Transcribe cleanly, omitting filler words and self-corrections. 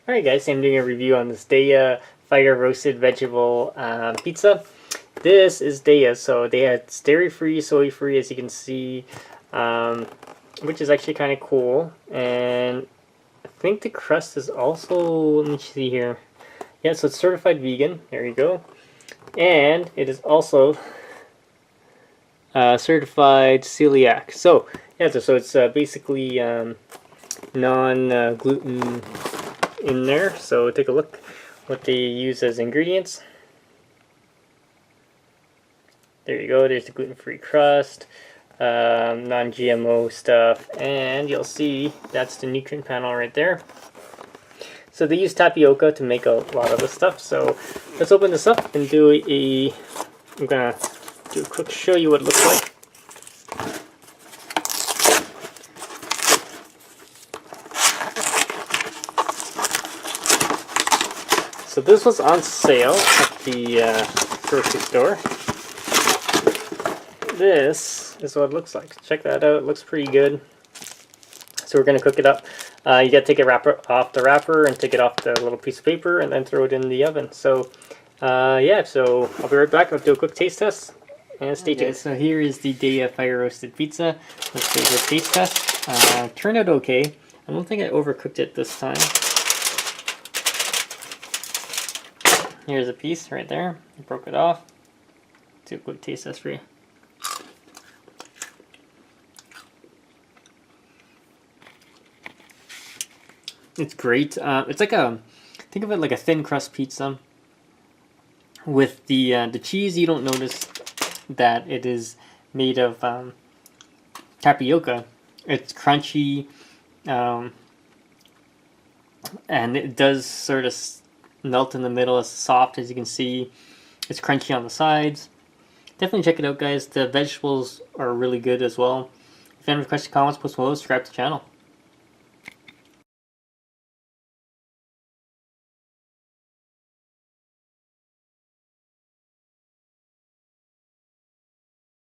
Alright guys, I'm doing a review on this Daiya Fire roasted vegetable pizza. This is Daiya, so it's dairy-free, soy-free, as you can see, which is actually kind of cool. And I think the crust is also, let me see here. Yeah, so it's certified vegan. There you go. And it is also certified celiac. So yeah, so it's basically non-gluten in there. So take a look what they use as ingredients. There you go, there's the gluten-free crust, non-GMO stuff, and you'll see that's the nutrient panel right there. So they use tapioca to make a lot of the stuff. So let's open this up and I'm gonna do a quick show you what it looks like. So this was on sale at the grocery store. This is what it looks like. Check that out. It looks pretty good. So we're going to cook it up. You got to take it off the wrapper and take it off the little piece of paper and then throw it in the oven. So yeah, so I'll be right back. I'll do a quick taste test and stay tuned. So here is the Daiya Fire roasted pizza. Let's do the taste test. Turned out okay. I don't think I overcooked it this time. Here's a piece right there. I broke it off. Do a quick taste test for you. It's great. It's like think of it like a thin crust pizza. With the cheese, you don't notice that it is made of tapioca. It's crunchy, and it does sort of melt in the middle. It's soft, as you can see. It's crunchy on the sides. Definitely check it out, guys. The vegetables are really good as well. If you have any questions, comments, post below, subscribe to the channel.